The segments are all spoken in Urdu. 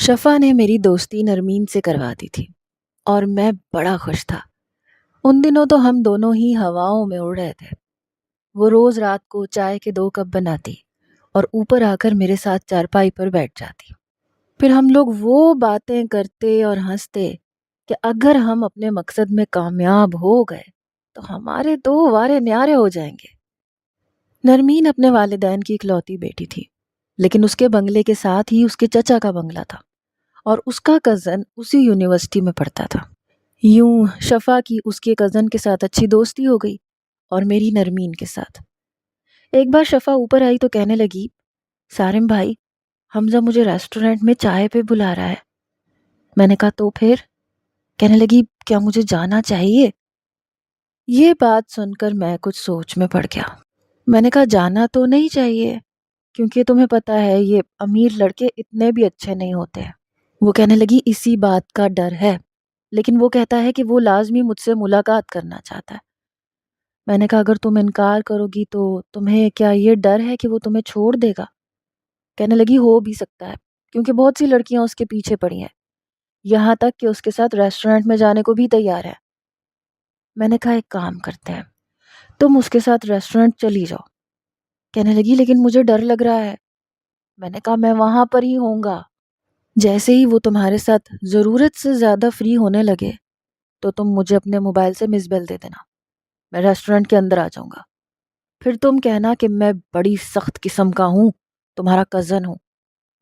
شفا نے میری دوستی نرمین سے کروا دی تھی اور میں بڑا خوش تھا۔ ان دنوں تو ہم دونوں ہی ہواؤں میں اڑ رہے تھے۔ وہ روز رات کو چائے کے 2 کپ بناتی اور اوپر آ کر میرے ساتھ چارپائی پر بیٹھ جاتی۔ پھر ہم لوگ وہ باتیں کرتے اور ہنستے کہ اگر ہم اپنے مقصد میں کامیاب ہو گئے تو ہمارے 2 وارے نیارے ہو جائیں گے۔ نرمین اپنے والدین کی اکلوتی بیٹی تھی، لیکن اس کے بنگلے کے ساتھ ہی اس کے چچا کا بنگلہ تھا اور اس کا کزن اسی یونیورسٹی میں پڑھتا تھا۔ یوں شفا کی اس کے کزن کے ساتھ اچھی دوستی ہو گئی اور میری نرمین کے ساتھ۔ ایک بار شفا اوپر آئی تو کہنے لگی، سارم بھائی، حمزہ مجھے ریسٹورنٹ میں چائے پہ بلا رہا ہے۔ میں نے کہا تو پھر؟ کہنے لگی، کیا مجھے جانا چاہیے؟ یہ بات سن کر میں کچھ سوچ میں پڑ گیا۔ میں نے کہا جانا تو نہیں چاہیے، کیونکہ تمہیں پتہ ہے یہ امیر لڑکے اتنے بھی اچھے نہیں ہوتے ہیں۔ وہ کہنے لگی اسی بات کا ڈر ہے، لیکن وہ کہتا ہے کہ وہ لازمی مجھ سے ملاقات کرنا چاہتا ہے۔ میں نے کہا اگر تم انکار کرو گی تو تمہیں کیا یہ ڈر ہے کہ وہ تمہیں چھوڑ دے گا؟ کہنے لگی ہو بھی سکتا ہے، کیونکہ بہت سی لڑکیاں اس کے پیچھے پڑی ہیں، یہاں تک کہ اس کے ساتھ ریسٹورنٹ میں جانے کو بھی تیار ہے۔ میں نے کہا ایک کام کرتے ہیں، تم اس کے ساتھ ریسٹورنٹ چلی جاؤ۔ کہنے لگی لیکن مجھے ڈر لگ رہا ہے۔ میں نے کہا میں وہاں پر ہی ہوں گا، جیسے ہی وہ تمہارے ساتھ ضرورت سے زیادہ فری ہونے لگے تو تم مجھے اپنے موبائل سے مس بیل دے دینا، میں ریسٹورنٹ کے اندر آ جاؤں گا۔ پھر تم کہنا کہ میں بڑی سخت قسم کا ہوں، تمہارا کزن ہوں،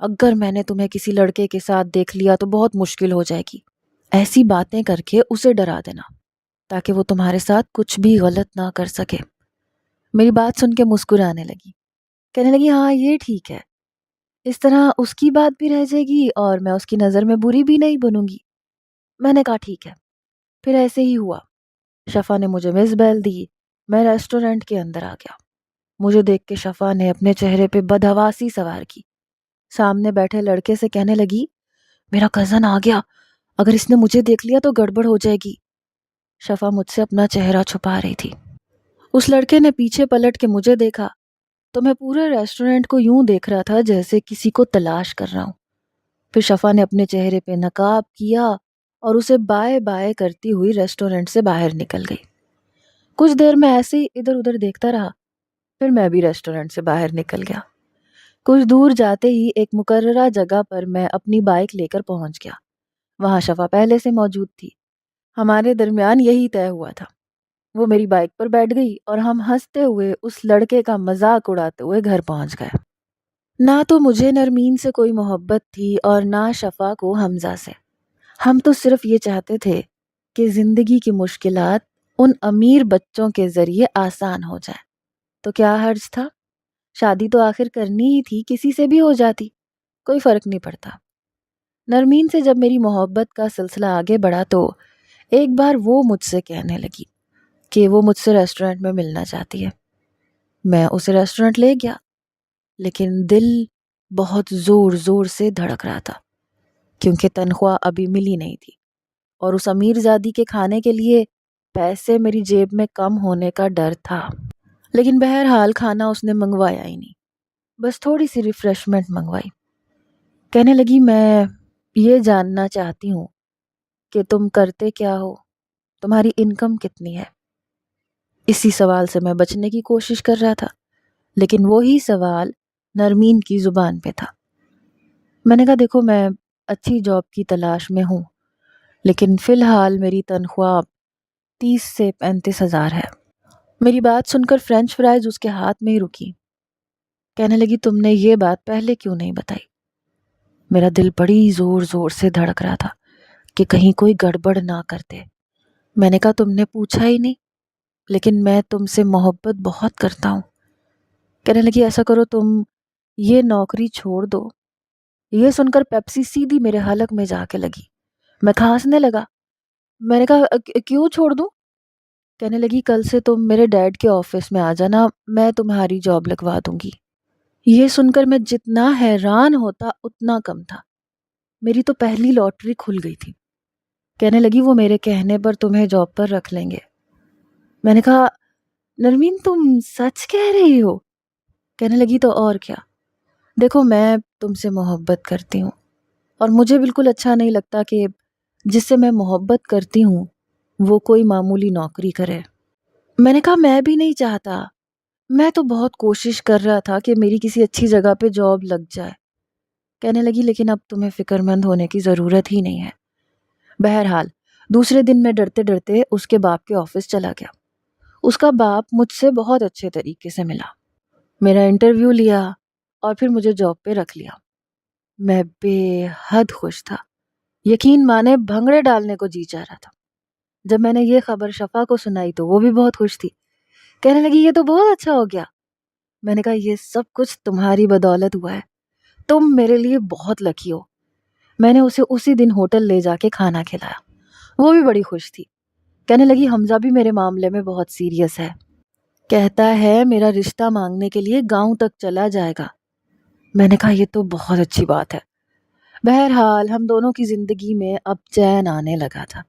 اگر میں نے تمہیں کسی لڑکے کے ساتھ دیکھ لیا تو بہت مشکل ہو جائے گی۔ ایسی باتیں کر کے اسے ڈرا دینا تاکہ وہ تمہارے ساتھ کچھ بھی غلط نہ کر سکے۔ میری بات سن کے مسکرانے لگی، کہنے لگی ہاں یہ ٹھیک ہے، اس طرح اس کی بات بھی رہ جائے گی اور میں اس کی نظر میں بری بھی نہیں بنوں گی۔ میں نے کہا ٹھیک ہے۔ پھر ایسے ہی ہوا، شفا نے مجھے مس بیل دی، میں ریسٹورنٹ کے اندر آ گیا۔ مجھے دیکھ کے شفا نے اپنے چہرے پہ بدحواسی سوار کی، سامنے بیٹھے لڑکے سے کہنے لگی، میرا کزن آ گیا، اگر اس نے مجھے دیکھ لیا تو گڑبڑ ہو جائے گی۔ شفا مجھ سے اپنا چہرہ چھپا رہی تھی۔ اس لڑکے نے پیچھے پلٹ کے مجھے دیکھا تو میں پورے ریسٹورنٹ کو یوں دیکھ رہا تھا جیسے کسی کو تلاش کر رہا ہوں۔ پھر شفا نے اپنے چہرے پہ نقاب کیا اور اسے بائے بائے کرتی ہوئی ریسٹورنٹ سے باہر نکل گئی۔ کچھ دیر میں ایسے ہی ادھر ادھر دیکھتا رہا، پھر میں بھی ریسٹورنٹ سے باہر نکل گیا۔ کچھ دور جاتے ہی ایک مقررہ جگہ پر میں اپنی بائک لے کر پہنچ گیا۔ وہاں شفا پہلے سے موجود تھی، ہمارے درمیان یہی طے ہوا تھا۔ وہ میری بائک پر بیٹھ گئی اور ہم ہنستے ہوئے اس لڑکے کا مذاق اڑاتے ہوئے گھر پہنچ گئے۔ نہ تو مجھے نرمین سے کوئی محبت تھی اور نہ شفا کو حمزہ سے۔ ہم تو صرف یہ چاہتے تھے کہ زندگی کی مشکلات ان امیر بچوں کے ذریعے آسان ہو جائے۔ تو کیا حرج تھا؟ شادی تو آخر کرنی ہی تھی، کسی سے بھی ہو جاتی، کوئی فرق نہیں پڑتا۔ نرمین سے جب میری محبت کا سلسلہ آگے بڑھا تو ایک بار وہ مجھ سے کہنے لگی کہ وہ مجھ سے ریسٹورنٹ میں ملنا چاہتی ہے۔ میں اسے ریسٹورنٹ لے گیا، لیکن دل بہت زور زور سے دھڑک رہا تھا کیونکہ تنخواہ ابھی ملی نہیں تھی اور اس امیر زادی کے کھانے کے لیے پیسے میری جیب میں کم ہونے کا ڈر تھا۔ لیکن بہرحال کھانا اس نے منگوایا ہی نہیں، بس تھوڑی سی ریفریشمنٹ منگوائی۔ کہنے لگی میں یہ جاننا چاہتی ہوں کہ تم کرتے کیا ہو، تمہاری انکم کتنی ہے؟ اسی سوال سے میں بچنے کی کوشش کر رہا تھا، لیکن وہی سوال نرمین کی زبان پہ تھا۔ میں نے کہا دیکھو میں اچھی جاب کی تلاش میں ہوں، لیکن فی الحال میری تنخواہ 30 سے 35 ہزار ہے۔ میری بات سن کر فرینچ فرائز اس کے ہاتھ میں ہی رکی۔ کہنے لگی تم نے یہ بات پہلے کیوں نہیں بتائی؟ میرا دل بڑی زور زور سے دھڑک رہا تھا کہ کہیں کوئی گڑبڑ نہ کر دے۔ میں نے کہا تم نے پوچھا ہی نہیں، لیکن میں تم سے محبت بہت کرتا ہوں۔ کہنے لگی ایسا کرو تم یہ نوکری چھوڑ دو۔ یہ سن کر پیپسی سیدھی میرے حلق میں جا کے لگی، میں کھانسنے لگا۔ میں نے کہا کیوں چھوڑ دوں؟ کہنے لگی کل سے تم میرے ڈیڈ کے آفس میں آ جانا، میں تمہاری جاب لگوا دوں گی۔ یہ سن کر میں جتنا حیران ہوتا اتنا کم تھا، میری تو پہلی لاٹری کھل گئی تھی۔ کہنے لگی وہ میرے کہنے پر تمہیں جاب پر رکھ لیں گے۔ میں نے کہا نرمین تم سچ کہہ رہی ہو؟ کہنے لگی تو اور کیا، دیکھو میں تم سے محبت کرتی ہوں، اور مجھے بالکل اچھا نہیں لگتا کہ جس سے میں محبت کرتی ہوں وہ کوئی معمولی نوکری کرے۔ میں نے کہا میں بھی نہیں چاہتا، میں تو بہت کوشش کر رہا تھا کہ میری کسی اچھی جگہ پہ جاب لگ جائے۔ کہنے لگی لیکن اب تمہیں فکر مند ہونے کی ضرورت ہی نہیں ہے۔ بہرحال دوسرے دن میں ڈرتے ڈرتے اس کے باپ کے آفس چلا گیا۔ اس کا باپ مجھ سے بہت اچھے طریقے سے ملا، میرا انٹرویو لیا اور پھر مجھے جاب پہ رکھ لیا۔ میں بے حد خوش تھا، یقین مانے بھنگڑے ڈالنے کو جی چاہ رہا تھا۔ جب میں نے یہ خبر شفا کو سنائی تو وہ بھی بہت خوش تھی، کہنے لگی یہ تو بہت اچھا ہو گیا۔ میں نے کہا یہ سب کچھ تمہاری بدولت ہوا ہے، تم میرے لیے بہت لکی ہو۔ میں نے اسے اسی دن ہوٹل لے جا کے کھانا کھلایا، وہ بھی بڑی خوش تھی۔ کہنے لگی حمزہ بھی میرے معاملے میں بہت سیریس ہے، کہتا ہے میرا رشتہ مانگنے کے لیے گاؤں تک چلا جائے گا۔ میں نے کہا یہ تو بہت اچھی بات ہے۔ بہرحال ہم دونوں کی زندگی میں اب چین آنے لگا تھا،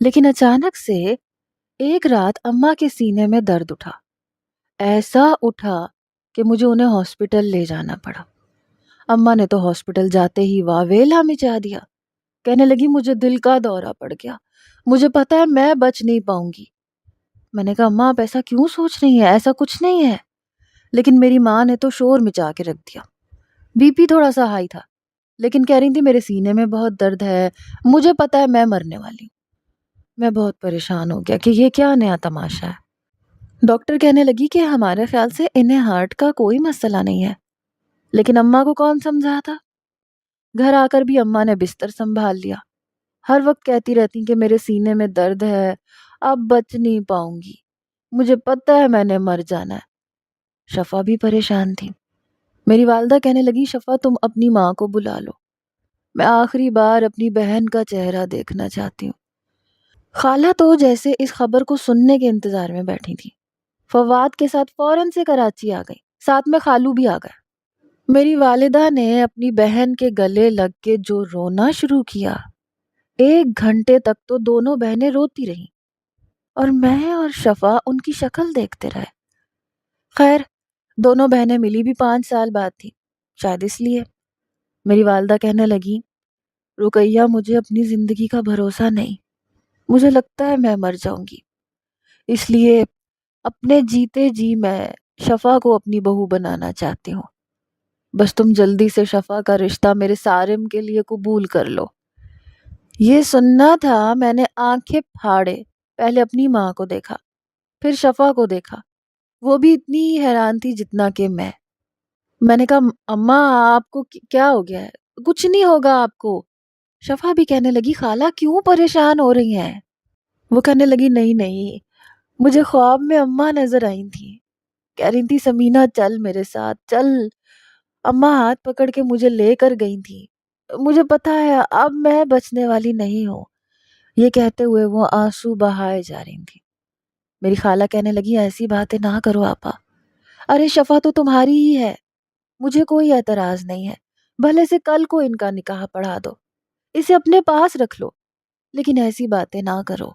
لیکن اچانک سے ایک رات اماں کے سینے میں درد اٹھا، ایسا اٹھا کہ مجھے انہیں ہاسپٹل لے جانا پڑا۔ اماں نے تو ہاسپٹل جاتے ہی واویلا مچا دیا، کہنے لگی مجھے دل کا دورہ پڑ گیا، مجھے پتا ہے میں بچ نہیں پاؤں گی۔ میں نے کہا اماں آپ ایسا کیوں سوچ رہی ہیں، ایسا کچھ نہیں ہے۔ لیکن میری ماں نے تو شور مچا کے رکھ دیا، بی پی تھوڑا سا ہائی تھا، لیکن کہہ رہی تھی میرے سینے میں بہت درد ہے، مجھے پتا ہے میں مرنے والی ہوں۔ میں بہت پریشان ہو گیا کہ یہ کیا نیا تماشا ہے۔ ڈاکٹر کہنے لگی کہ ہمارے خیال سے انہیں ہارٹ کا کوئی مسئلہ نہیں ہے، لیکن اماں کو کون سمجھا تھا۔ گھر آ کر بھی اماں نے بستر سنبھال لیا، ہر وقت کہتی رہتی کہ میرے سینے میں درد ہے، اب بچ نہیں پاؤں گی، مجھے پتا ہے میں نے مر جانا ہے۔ شفا بھی پریشان تھی۔ میری والدہ کہنے لگی شفا تم اپنی ماں کو بلا لو، میں آخری بار اپنی بہن کا چہرہ دیکھنا چاہتی ہوں۔ خالہ تو جیسے اس خبر کو سننے کے انتظار میں بیٹھی تھی، فواد کے ساتھ فوراً سے کراچی آ گئی، ساتھ میں خالو بھی آ گئے۔ میری والدہ نے اپنی بہن کے گلے لگ کے جو رونا شروع کیا، 1 گھنٹے تک تو دونوں بہنیں روتی رہیں اور میں اور شفا ان کی شکل دیکھتے رہے۔ خیر دونوں بہنیں ملی بھی 5 سال بعد تھی، شاید اس لیے میری والدہ کہنے لگی رقیہ مجھے اپنی زندگی کا بھروسہ نہیں، مجھے لگتا ہے میں مر جاؤں گی، اس لیے اپنے جیتے جی میں شفا کو اپنی بہو بنانا چاہتی ہوں، بس تم جلدی سے شفا کا رشتہ میرے سارم کے لیے قبول کر لو۔ یہ سننا تھا میں نے آنکھیں پھاڑے پہلے اپنی ماں کو دیکھا، پھر شفا کو دیکھا، وہ بھی اتنی ہی حیران تھی جتنا کہ میں نے کہا اماں آپ کو کیا ہو گیا ہے؟ کچھ نہیں ہوگا آپ کو۔ شفا بھی کہنے لگی خالہ کیوں پریشان ہو رہی ہیں؟ وہ کہنے لگی نہیں نہیں، مجھے خواب میں اماں نظر آئی تھی، کہہ رہی تھی سمینہ چل میرے ساتھ چل۔ اماں ہاتھ پکڑ کے مجھے لے کر گئی تھی، مجھے پتا ہے اب میں بچنے والی نہیں ہوں۔ یہ کہتے ہوئے وہ آنسو بہائے جا رہی تھی۔ میری خالہ کہنے لگی ایسی باتیں نہ کرو آپا، ارے شفا تو تمہاری ہی ہے، مجھے کوئی اعتراض نہیں ہے، بھلے سے کل کو ان کا نکاح پڑھا دو، اسے اپنے پاس رکھ لو، لیکن ایسی باتیں نہ کرو۔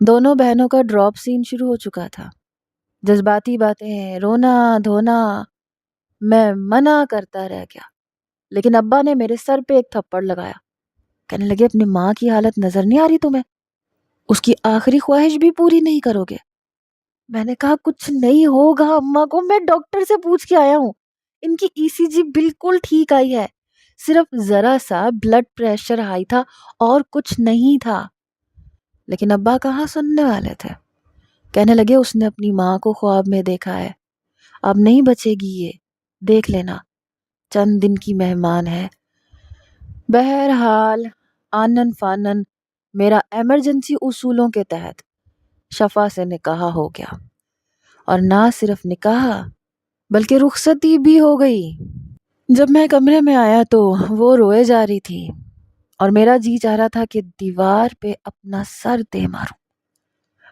دونوں بہنوں کا ڈراپ سین شروع ہو چکا تھا، جذباتی باتیں، رونا دھونا۔ میں منع کرتا رہ گیا، لیکن ابا نے میرے سر پہ ایک تھپڑ لگایا، کہنے لگے اپنی ماں کی حالت نظر نہیں آ رہی تمہیں؟ اس کی آخری خواہش بھی پوری نہیں کرو گے؟ میں نے کہا کچھ نہیں ہوگا اماں کو، میں ڈاکٹر سے پوچھ کے آیا ہوں، ان کی ای سی جی بالکل ٹھیک آئی ہے، صرف ذرا سا بلڈ پریشر ہائی تھا اور کچھ نہیں تھا۔ لیکن ابا کہاں سننے والے تھے، کہنے لگے اس نے اپنی ماں کو خواب میں دیکھا ہے، اب نہیں بچے گی یہ، دیکھ لینا، چند دن کی مہمان ہے۔ بہرحال آنن فانن میرا ایمرجنسی اصولوں کے تحت شفا سے نکاح ہو گیا، اور نہ صرف نکاح بلکہ رخصتی بھی ہو گئی۔ جب میں کمرے میں آیا تو وہ روئے جا رہی تھی اور میرا جی چاہ رہا تھا کہ دیوار پہ اپنا سر دے ماروں۔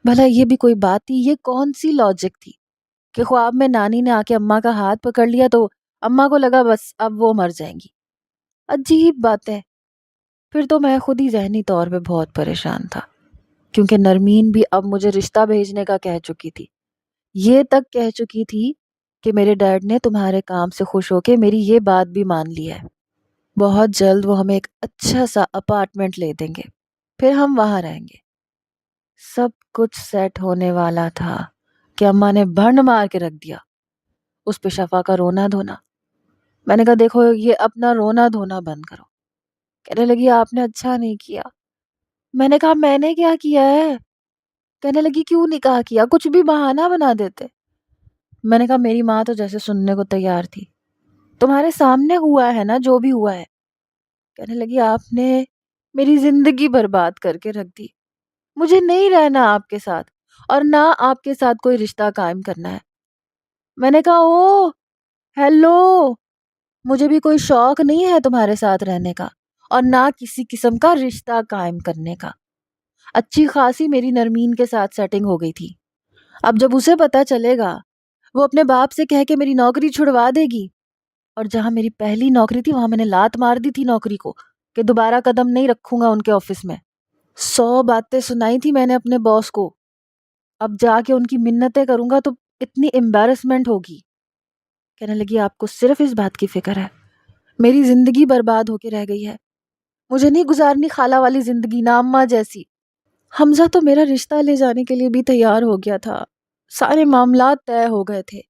بھلا یہ بھی کوئی بات تھی، یہ کون سی لاجک تھی کہ خواب میں نانی نے آ کے اماں کا ہاتھ پکڑ لیا تو اماں کو لگا بس اب وہ مر جائیں گی۔ عجیب باتیں۔ پھر تو میں خود ہی ذہنی طور پہ بہت پریشان تھا، کیونکہ نرمین بھی اب مجھے رشتہ بھیجنے کا کہہ چکی تھی، یہ تک کہہ چکی تھی کہ میرے ڈیڈ نے تمہارے کام سے خوش ہو کے میری یہ بات بھی مان لی ہے۔ بہت جلد وہ ہمیں ایک اچھا سا اپارٹمنٹ لے دیں گے، پھر ہم وہاں رہیں گے۔ سب کچھ سیٹ ہونے والا تھا کہ اماں نے بھنڈ مار کے رکھ دیا اس پہ شفا کا رونا دھونا۔ میں نے کہا دیکھو یہ اپنا رونا دھونا بند کرو۔ کہنے لگی آپ نے اچھا نہیں کیا۔ میں نے کہا میں نے کیا کیا ہے؟ کہنے لگی کیوں نکاح کیا، کچھ بھی بہانہ بنا دیتے۔ میں نے کہا میری ماں تو جیسے سننے کو تیار تھی، تمہارے سامنے ہوا ہے نا جو بھی ہوا ہے۔ کہنے لگی آپ نے میری زندگی برباد کر کے رکھ دی، مجھے نہیں رہنا آپ کے ساتھ اور نہ آپ کے ساتھ کوئی رشتہ قائم کرنا ہے۔ میں نے کہا او ہیلو، مجھے بھی کوئی شوق نہیں ہے تمہارے ساتھ رہنے کا اور نہ کسی قسم کا رشتہ قائم کرنے کا۔ اچھی خاصی میری نرمین کے ساتھ سیٹنگ ہو گئی تھی، اب جب اسے پتا چلے گا وہ اپنے باپ سے کہہ کے میری نوکری چھڑوا دے گی، اور جہاں میری پہلی نوکری تھی وہاں میں نے لات مار دی تھی نوکری کو کہ دوبارہ قدم نہیں رکھوں گا ان کے آفس میں۔ 100 باتیں سنائی تھی میں نے اپنے باس کو، اب جا کے ان کی منتیں کروں گا تو اتنی امبیرسمنٹ ہوگی۔ کہنے لگی آپ کو صرف اس بات کی فکر ہے، میری زندگی برباد ہو کے رہ گئی ہے، مجھے نہیں گزارنی خالہ والی زندگی نہ اماں جیسی۔ حمزہ تو میرا رشتہ لے جانے کے لیے بھی تیار ہو گیا تھا، سارے معاملات طے ہو گئے تھے۔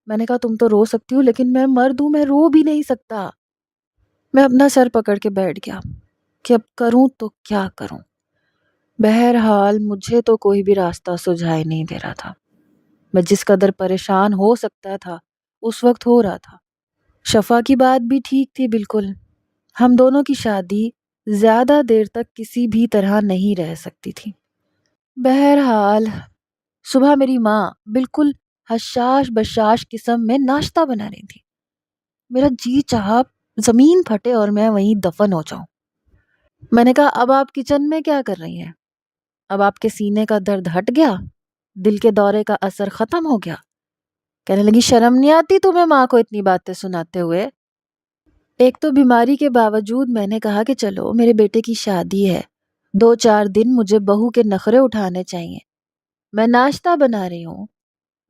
میں نے کہا تم تو رو سکتی ہو لیکن میں مرد ہوں، میں رو بھی نہیں سکتا۔ میں اپنا سر پکڑ کے بیٹھ گیا کہ اب کروں تو کیا کروں۔ بہرحال مجھے تو کوئی بھی راستہ سجھائی نہیں دے رہا تھا، میں جس قدر پریشان ہو سکتا تھا اس وقت ہو رہا تھا۔ شفا کی بات بھی ٹھیک تھی بالکل، ہم دونوں کی شادی زیادہ دیر تک کسی بھی طرح نہیں رہ سکتی تھی۔ بہرحال صبح میری ماں بالکل حشاش بشاش قسم میں ناشتہ بنا رہی تھی، میرا جی چاہا زمین پھٹے اور میں وہیں دفن ہو جاؤں۔ میں نے کہا اب آپ کچن میں کیا کر رہی ہیں؟ اب آپ کے سینے کا درد ہٹ گیا، دل کے دورے کا اثر ختم ہو گیا؟ کہنے لگی شرم نہیں آتی تمہیں ماں کو اتنی باتیں سناتے ہوئے؟ ایک تو بیماری کے باوجود میں نے کہا کہ چلو میرے بیٹے کی شادی ہے، 2-4 دن مجھے بہو کے نخرے اٹھانے چاہیے، میں ناشتہ بنا رہی ہوں،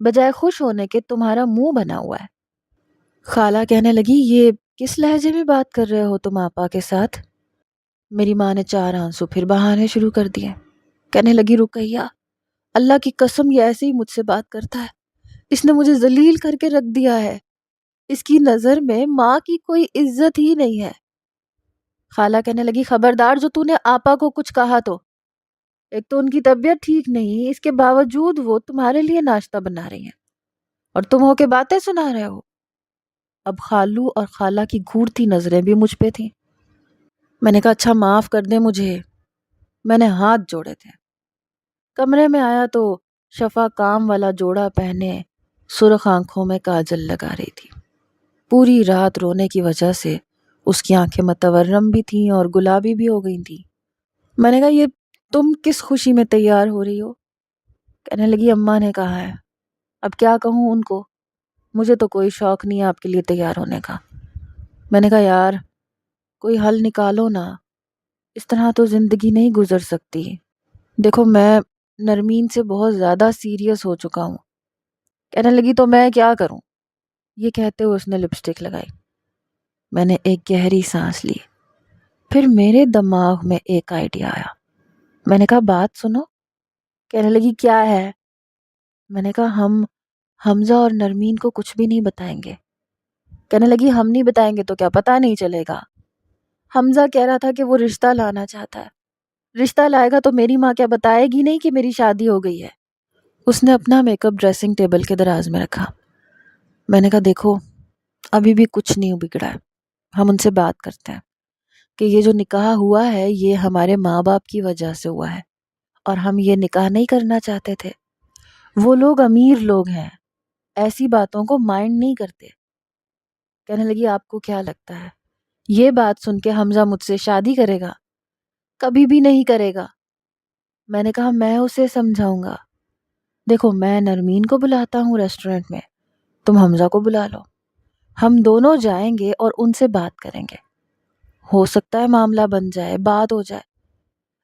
بجائے خوش ہونے کے تمہارا منہ بنا ہوا ہے۔ خالہ کہنے لگی یہ کس لہجے میں بات کر رہے ہو تم آپا کے ساتھ؟ میری ماں نے 4 آنسو پھر بہانے شروع کر دیے۔ کہنے لگی رقیہ اللہ کی قسم یہ ایسے ہی مجھ سے بات کرتا ہے، اس نے مجھے ذلیل کر کے رکھ دیا ہے، اس کی نظر میں ماں کی کوئی عزت ہی نہیں ہے۔ خالہ کہنے لگی خبردار جو تو نے آپا کو کچھ کہا تو، ایک تو ان کی طبیعت ٹھیک نہیں، اس کے باوجود وہ تمہارے لیے ناشتہ بنا رہی ہیں اور تم ہو کے باتیں سنا رہے ہو۔ اب خالو اور خالہ کی گھورتی نظریں بھی مجھ پہ تھیں۔ میں نے کہا اچھا معاف کر دیں مجھے، میں نے ہاتھ جوڑے تھے۔ کمرے میں آیا تو شفا کام والا جوڑا پہنے سرخ آنکھوں میں کاجل لگا رہی تھی، پوری رات رونے کی وجہ سے اس کی آنکھیں متورم بھی تھیں اور گلابی بھی ہو گئی تھیں۔ میں نے کہا یہ تم کس خوشی میں تیار ہو رہی ہو؟ کہنے لگی اماں نے کہا ہے، اب کیا کہوں ان کو، مجھے تو کوئی شوق نہیں ہے آپ کے لیے تیار ہونے کا۔ میں نے کہا یار کوئی حل نکالو نا، اس طرح تو زندگی نہیں گزر سکتی، دیکھو میں نرمین سے بہت زیادہ سیریس ہو چکا ہوں۔ کہنے لگی تو میں کیا کروں؟ یہ کہتے ہوئے اس نے لپسٹک لگائی۔ میں نے ایک گہری سانس لی، پھر میرے دماغ میں ایک آئیڈیا آیا۔ میں نے کہا بات سنو۔ کہنے لگی کیا ہے؟ میں نے کہا ہم حمزہ اور نرمین کو کچھ بھی نہیں بتائیں گے۔ کہنے لگی ہم نہیں بتائیں گے تو کیا پتہ نہیں چلے گا؟ حمزہ کہہ رہا تھا کہ وہ رشتہ لانا چاہتا ہے، رشتہ لائے گا تو میری ماں کیا بتائے گی نہیں کہ میری شادی ہو گئی ہے؟ اس نے اپنا میک اپ ڈریسنگ ٹیبل کے دراز میں رکھا۔ میں نے کہا دیکھو ابھی بھی کچھ نہیں بگڑا ہے، ہم ان سے بات کرتے ہیں کہ یہ جو نکاح ہوا ہے یہ ہمارے ماں باپ کی وجہ سے ہوا ہے اور ہم یہ نکاح نہیں کرنا چاہتے تھے، وہ لوگ امیر لوگ ہیں، ایسی باتوں کو مائنڈ نہیں کرتے۔ کہنے لگی آپ کو کیا لگتا ہے یہ بات سن کے حمزہ مجھ سے شادی کرے گا؟ کبھی بھی نہیں کرے گا۔ میں نے کہا میں اسے سمجھاؤں گا، دیکھو میں نرمین کو بلاتا ہوں ریسٹورنٹ میں، تم حمزہ کو بلا لو، ہم دونوں جائیں گے اور ان سے بات کریں گے، ہو سکتا ہے معاملہ بن جائے، بات ہو جائے،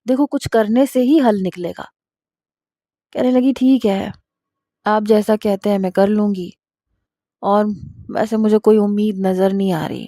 دیکھو کچھ کرنے سے ہی حل نکلے گا۔ کہنے لگی ٹھیک ہے آپ جیسا کہتے ہیں میں کر لوں گی، اور ویسے مجھے کوئی امید نظر نہیں آ رہی۔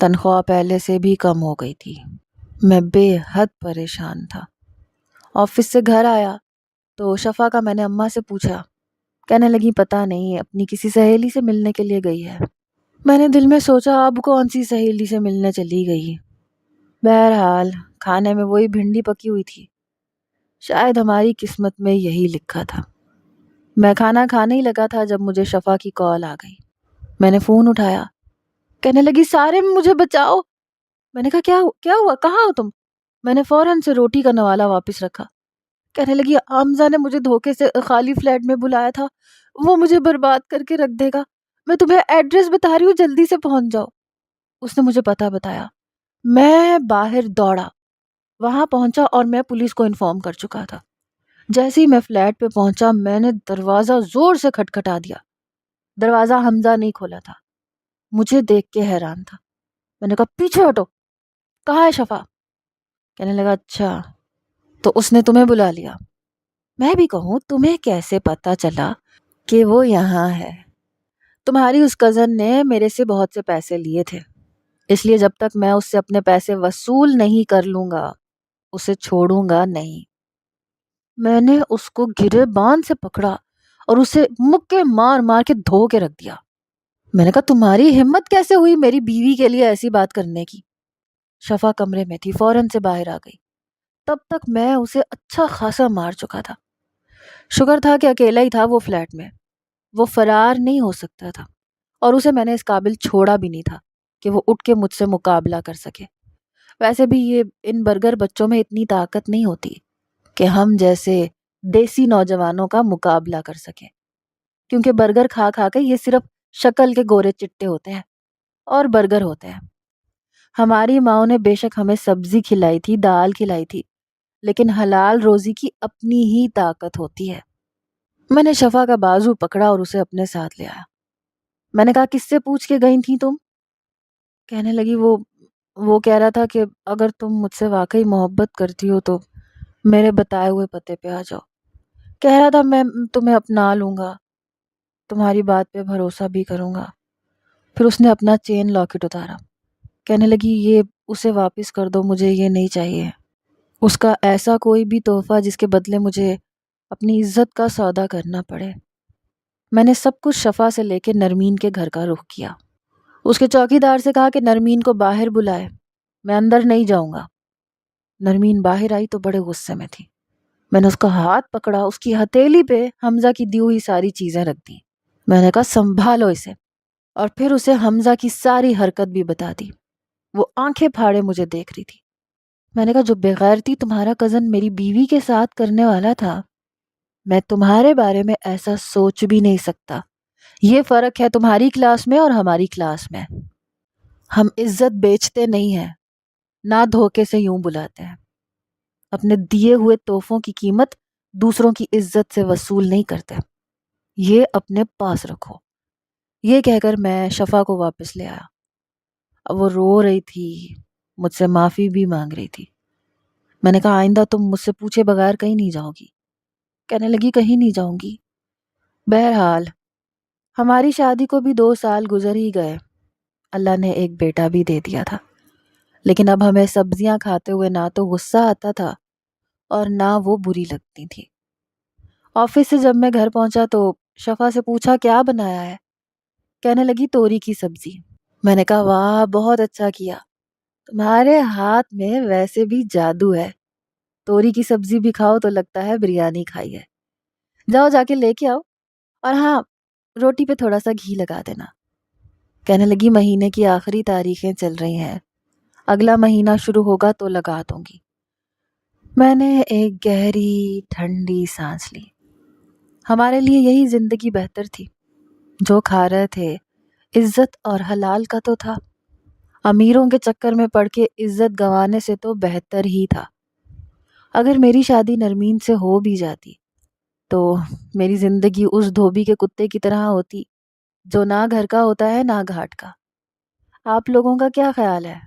تنخواہ پہلے سے بھی کم ہو گئی تھی۔ میں بے حد پریشان تھا۔ آفس سے گھر آیا تو شفا کا میں نے اماں سے پوچھا۔ کہنے لگی پتہ نہیں، اپنی کسی سہیلی سے ملنے کے لیے گئی ہے۔ میں نے دل میں سوچا اب کون سی سہیلی سے ملنے چلی گئی۔ بہرحال کھانے میں وہی بھنڈی پکی ہوئی تھی۔ شاید ہماری قسمت میں یہی لکھا تھا۔ میں کھانا کھانے ہی لگا تھا جب مجھے شفا کی کال آ گئی۔ میں نے فون اٹھایا۔ کہنے لگی سارے مجھے بچاؤ۔ میں نے کہا کیا ہوا، کہاں ہو تم؟ میں نے فوراً سے روٹی کا نوالا واپس رکھا۔ کہنے لگی حمزہ نے مجھے دھوکے سے خالی فلیٹ میں بلایا تھا، وہ مجھے برباد کر کے رکھ دے گا۔ میں تمہیں ایڈریس بتا رہی ہوں، جلدی سے پہنچ جاؤ۔ اس نے مجھے پتہ بتایا۔ میں باہر دوڑا، وہاں پہنچا اور میں پولیس کو انفارم کر چکا تھا۔ جیسے ہی میں فلیٹ پہ پہنچا میں نے دروازہ زور سے کھٹکھٹا دیا۔ دروازہ حمزہ نہیں کھولا تھا۔ مجھے دیکھ کے حیران تھا۔ میں نے کہا پیچھے ہٹو، کہاں ہے شفا؟ کہنے لگا اچھا تو اس نے تمہیں بلا لیا۔ میں بھی کہوں تمہیں کیسے پتا چلا کہ وہ یہاں ہے؟ تمہاری اس کزن نے میرے سے بہت سے پیسے لیے تھے، اس لیے جب تک میں اس سے اپنے پیسے وصول نہیں کر لوں گا اسے چھوڑوں گا نہیں۔ میں نے اس کو گریبان سے پکڑا اور اسے مکے مار مار کے دھو کے رکھ دیا۔ میں نے کہا تمہاری ہمت کیسے ہوئی میری بیوی کے لیے ایسی بات کرنے کی؟ شفا کمرے میں تھی، فوراً سے باہر آ گئی۔ تب تک میں اسے اچھا خاصا مار چکا تھا۔ شکر تھا کہ اکیلا ہی تھا وہ فلیٹ میں، وہ فرار نہیں ہو سکتا تھا، اور اسے میں نے اس قابل چھوڑا بھی نہیں تھا کہ وہ اٹھ کے مجھ سے مقابلہ کر سکے۔ ویسے بھی یہ ان برگر بچوں میں اتنی طاقت نہیں ہوتی کہ ہم جیسے دیسی نوجوانوں کا مقابلہ کر سکیں، کیونکہ برگر کھا کھا کے یہ صرف شکل کے گورے چٹے ہوتے ہیں اور برگر ہوتے ہیں۔ ہماری ماؤں نے بے شک ہمیں سبزی کھلائی تھی، دال کھلائی تھی، لیکن حلال روزی کی اپنی ہی طاقت ہوتی ہے۔ میں نے شفا کا بازو پکڑا اور اسے اپنے ساتھ لے آیا۔ میں نے کہا کس سے پوچھ کے گئی تھی تم؟ کہنے لگی وہ کہہ رہا تھا کہ اگر تم مجھ سے واقعی محبت کرتی ہو تو میرے بتائے ہوئے پتے پہ آ جاؤ۔ کہہ رہا تھا میں تمہیں اپنا لوں گا، تمہاری بات پہ بھروسہ بھی کروں گا۔ پھر اس نے اپنا چین لاکٹ اتارا۔ کہنے لگی یہ اسے واپس کر دو، مجھے یہ نہیں چاہیے۔ اس کا ایسا کوئی بھی تحفہ جس کے بدلے مجھے اپنی عزت کا سودا کرنا پڑے۔ میں نے سب کچھ شفا سے لے کے نرمین کے گھر کا رخ کیا۔ اس کے چوکیدار سے کہا کہ نرمین کو باہر بلائے، میں اندر نہیں جاؤں گا۔ نرمین باہر آئی تو بڑے غصے میں تھی۔ میں نے اس کا ہاتھ پکڑا، اس کی ہتھیلی پہ حمزہ کی دی ہوئی ساری چیزیں رکھ دی۔ میں نے کہا سنبھالو اسے، اور پھر اسے حمزہ کی ساری حرکت بھی بتا دی۔ وہ آنکھیں پھاڑے مجھے دیکھ رہی تھی۔ میں نے کہا جو بغیرتی تمہارا کزن میری بیوی کے ساتھ کرنے والا تھا، میں تمہارے بارے میں ایسا سوچ بھی نہیں سکتا۔ یہ فرق ہے تمہاری کلاس میں اور ہماری کلاس میں۔ ہم عزت بیچتے نہیں ہیں، نہ دھوکے سے یوں بلاتے ہیں۔ اپنے دیے ہوئے تحفوں کی قیمت دوسروں کی عزت سے وصول نہیں کرتے، یہ اپنے پاس رکھو۔ یہ کہہ کر میں شفا کو واپس لے آیا۔ اب وہ رو رہی تھی، مجھ سے معافی بھی مانگ رہی تھی۔ میں نے کہا آئندہ تم مجھ سے پوچھے بغیر کہیں نہیں جاؤ گی؟ کہنے لگی کہیں نہیں جاؤں گی۔ بہرحال ہماری شادی کو بھی 2 سال گزر ہی گئے۔ اللہ نے ایک بیٹا بھی دے دیا تھا، لیکن اب ہمیں سبزیاں کھاتے ہوئے نہ تو غصہ آتا تھا اور نہ وہ بری لگتی تھی۔ آفس سے جب میں گھر پہنچا تو شفا سے پوچھا کیا بنایا ہے؟ کہنے لگی توری کی سبزی۔ میں نے کہا واہ بہت اچھا کیا، تمہارے ہاتھ میں ویسے بھی جادو ہے، توری کی سبزی بھی کھاؤ تو لگتا ہے بریانی کھائی ہے۔ جاؤ جا کے لے کے آؤ، اور ہاں روٹی پہ تھوڑا سا گھی لگا دینا۔ کہنے لگی مہینے کی آخری تاریخیں چل رہی ہیں، اگلا مہینہ شروع ہوگا تو لگا دوں گی۔ میں نے ایک گہری ٹھنڈی سانس لی۔ ہمارے لیے یہی زندگی بہتر تھی۔ جو کھا رہے تھے عزت اور حلال کا تو تھا، امیروں کے چکر میں پڑ کے عزت گنوانے سے تو بہتر ہی تھا۔ اگر میری شادی نرمین سے ہو بھی جاتی تو میری زندگی اس دھوبی کے کتے کی طرح ہوتی جو نہ گھر کا ہوتا ہے نہ گھاٹ کا۔ آپ لوگوں کا کیا خیال ہے؟